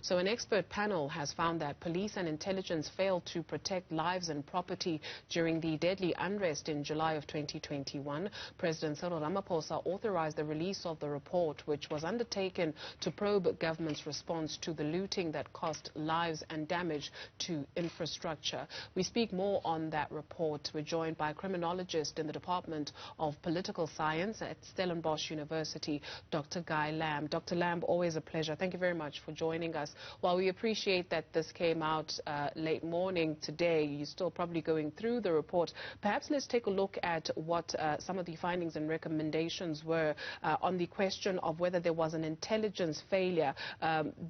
So an expert panel has found that police and intelligence failed to protect lives and property during the deadly unrest in July of 2021. President Cyril Ramaphosa authorized the release of the report, which was undertaken to probe government's response to the looting that cost lives and damage to infrastructure. We speak more on that report. We're joined by a criminologist in the Department of Political Science at Stellenbosch University, Dr. Guy Lamb. Dr. Lamb, always a pleasure. Thank you very much for joining us. While we appreciate that this came out late morning today, you're still probably going through the report. Perhaps let's take a look at what some of the findings and recommendations were on the question of whether there was an intelligence failure.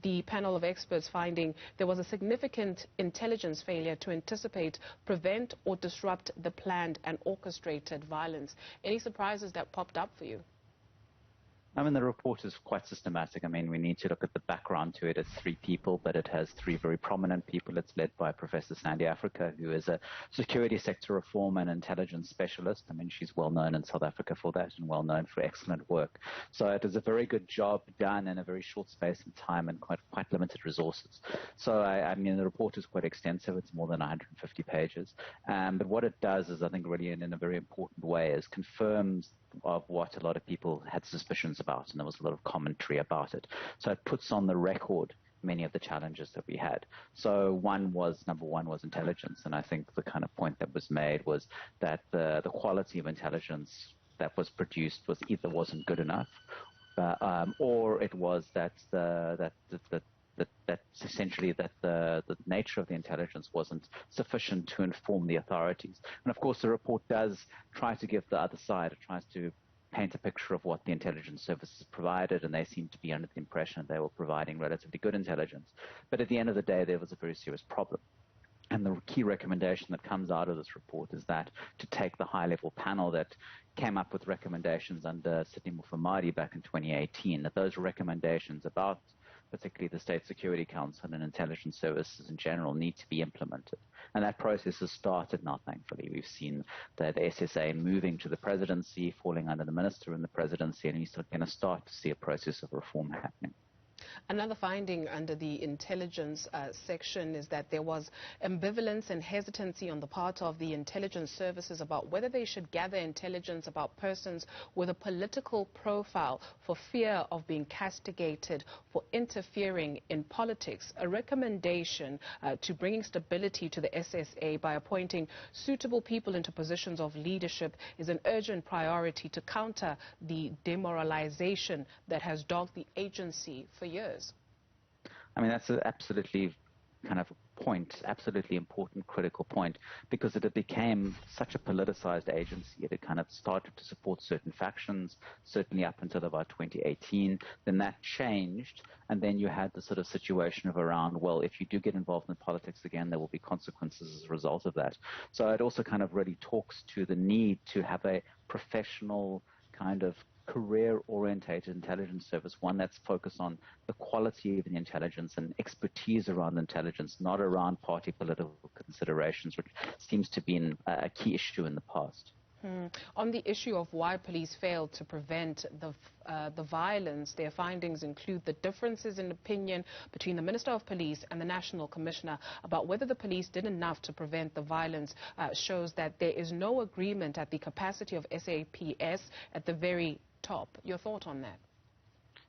The panel of experts finding there was a significant intelligence failure to anticipate, prevent or disrupt the planned and orchestrated violence. Any surprises that popped up for you? I mean, the report is quite systematic. I mean, we need to look at the background to it. It's 3 people, but it has 3 very prominent people. It's led by Professor Sandy Africa, who is a security sector reform and intelligence specialist. I mean, she's well known in South Africa for that and well known for excellent work. So it is a very good job done in a very short space of time and quite limited resources. So, I mean, the report is quite extensive. It's more than 150 pages. But what it does is, I think, really in a very important way, is confirms of what a lot of people had suspicions about, and there was a lot of commentary about it. So it puts on the record many of the challenges that we had. So number one was intelligence, and I think the kind of point that was made was that the quality of intelligence that was produced was either wasn't good enough, or it was that essentially the nature of the intelligence wasn't sufficient to inform the authorities. And of course the report does try to give the other side. It tries to paint a picture of what the intelligence services provided, and they seem to be under the impression that they were providing relatively good intelligence. But at the end of the day, there was a very serious problem. And the key recommendation that comes out of this report is that to take the high-level panel that came up with recommendations under Sidney Mufamadi back in 2018, that those recommendations about particularly the State Security Council and intelligence services in general need to be implemented. And that process has started now, thankfully. We've seen the SSA moving to the presidency, falling under the minister in the presidency, and we're going to start to see a process of reform happening. Another finding under the intelligence section is that there was ambivalence and hesitancy on the part of the intelligence services about whether they should gather intelligence about persons with a political profile for fear of being castigated for interfering in politics. A recommendation to bringing stability to the SSA by appointing suitable people into positions of leadership is an urgent priority to counter the demoralization that has dogged the agency for years. I mean, that's an absolutely kind of point, absolutely important, critical point, because it became such a politicized agency. It kind of started to support certain factions, certainly up until about 2018. Then that changed, and then you had the sort of situation of around, well, if you do get involved in politics again, there will be consequences as a result of that. So it also kind of really talks to the need to have a professional kind of career-orientated intelligence service, one that's focused on the quality of the intelligence and expertise around intelligence, not around party political considerations, which seems to be a key issue in the past. On the issue of why police failed to prevent the violence, their findings include the differences in opinion between the Minister of Police and the National Commissioner about whether the police did enough to prevent the violence. Shows that there is no agreement at the capacity of SAPS at the very top. Your thought on that?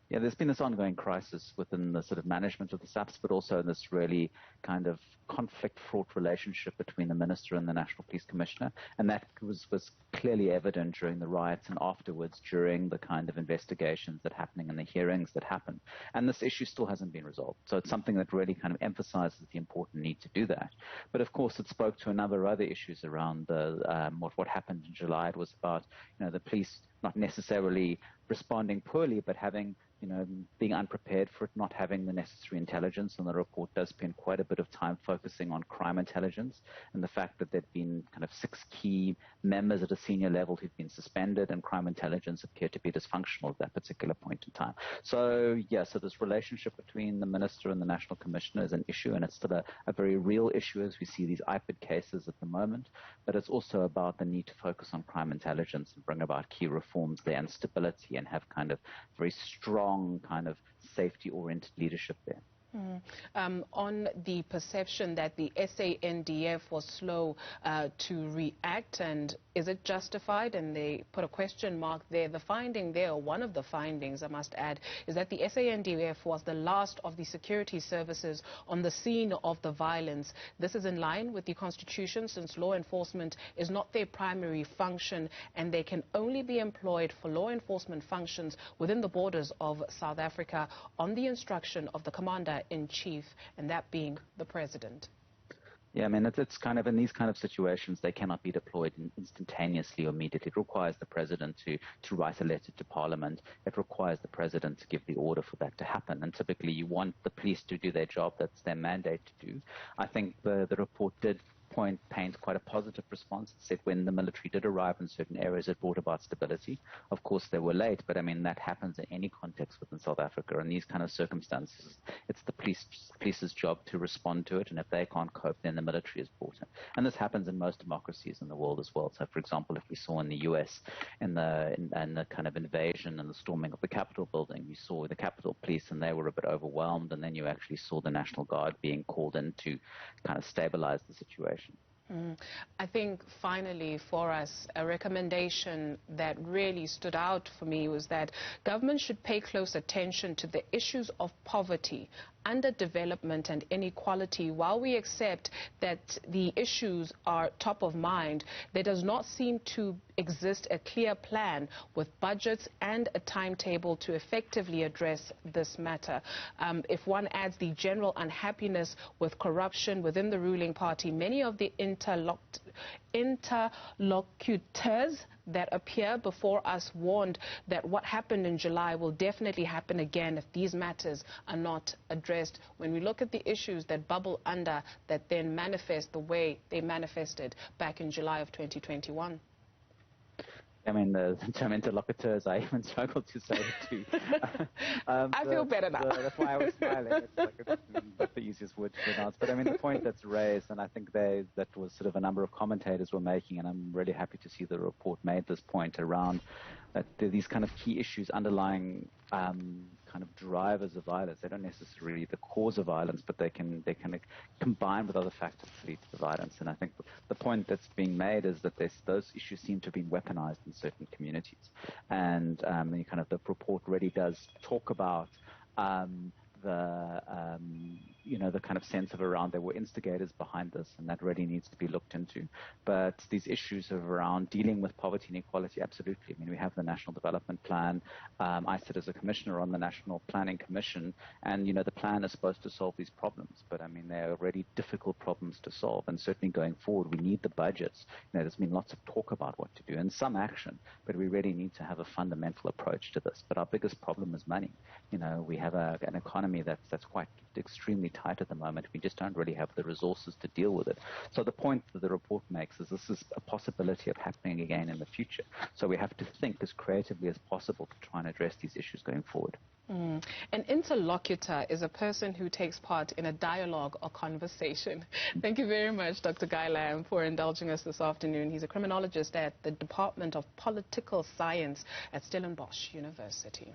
Yeah, there's been this ongoing crisis within the sort of management of the SAPS, but also this really kind of conflict-fraught relationship between the Minister and the National Police Commissioner. And that was clearly evident during the riots and afterwards during the kind of investigations that happening and the hearings that happened. And this issue still hasn't been resolved. So it's something that really kind of emphasizes the important need to do that. But of course, it spoke to other issues around what happened in July. It was about, the police not necessarily responding poorly, but having, being unprepared for it, not having the necessary intelligence. And the report does spend quite a bit of time focusing on crime intelligence and the fact that there'd been kind of 6 key members at a senior level who'd been suspended, and crime intelligence appeared to be dysfunctional at that particular point in time. So, so this relationship between the Minister and the National Commissioner is an issue, and it's still a very real issue as we see these IPID cases at the moment. But it's also about the need to focus on crime intelligence and bring about key reforms there and stability and have kind of very strong kind of safety-oriented leadership there. On the perception that the SANDF was slow to react, and is it justified? And they put a question mark there. The finding there, or one of the findings, I must add, is that the SANDF was the last of the security services on the scene of the violence. This is in line with the Constitution, since law enforcement is not their primary function, and they can only be employed for law enforcement functions within the borders of South Africa on the instruction of the Commander-in-Chief, and that being the President. Yeah, I mean, it's kind of in these kind of situations, they cannot be deployed instantaneously or immediately. It requires the President to write a letter to Parliament. It requires the President to give the order for that to happen. And typically you want the police to do their job. That's their mandate to do. I think the report did paint quite a positive response. It said when the military did arrive in certain areas, it brought about stability. Of course, they were late, but I mean, that happens in any context within South Africa. In these kind of circumstances, it's the police's job to respond to it, and if they can't cope, then the military is brought in. And this happens in most democracies in the world as well. So, for example, if we saw in the US, in the kind of invasion and the storming of the Capitol building, you saw the Capitol Police, and they were a bit overwhelmed, and then you actually saw the National Guard being called in to kind of stabilize the situation. I think finally for us, a recommendation that really stood out for me was that government should pay close attention to the issues of poverty, underdevelopment and inequality. While we accept that the issues are top of mind, there does not seem to exist a clear plan with budgets and a timetable to effectively address this matter. If one adds the general unhappiness with corruption within the ruling party, many of the interlocutors that appear before us warned that what happened in July will definitely happen again if these matters are not addressed. When we look at the issues that bubble under, that then manifest the way they manifested back in July of 2021. I mean, the term interlocutors, I even struggle to say it too. I feel better now. That's why I was smiling. It's like it's not the easiest word to pronounce. But I mean, the point that's raised, and I think that was sort of a number of commentators were making, and I'm really happy to see the report made this point around that these kind of key issues underlying kind of drivers of violence. They don't necessarily the cause of violence, but they can combine with other factors to lead to the violence. And I think the point that's being made is that those issues seem to have been weaponized in certain communities. And the report really does talk about the kind of sense of around there were instigators behind this, and that really needs to be looked into. But these issues of around dealing with poverty and inequality, absolutely. I mean, we have the National Development Plan. I sit as a commissioner on the National Planning Commission, and the plan is supposed to solve these problems. But I mean, they're already difficult problems to solve, and certainly going forward, we need the budgets. There's been lots of talk about what to do and some action, but we really need to have a fundamental approach to this. But our biggest problem is money. We have an economy that's quite extremely tight at the moment. We just don't really have the resources to deal with it. So the point that the report makes is this is a possibility of happening again in the future. So we have to think as creatively as possible to try and address these issues going forward. An interlocutor is a person who takes part in a dialogue or conversation. Thank you very much, Dr. Guy Lamb, for indulging us this afternoon. He's a criminologist at the Department of Political Science at Stellenbosch University.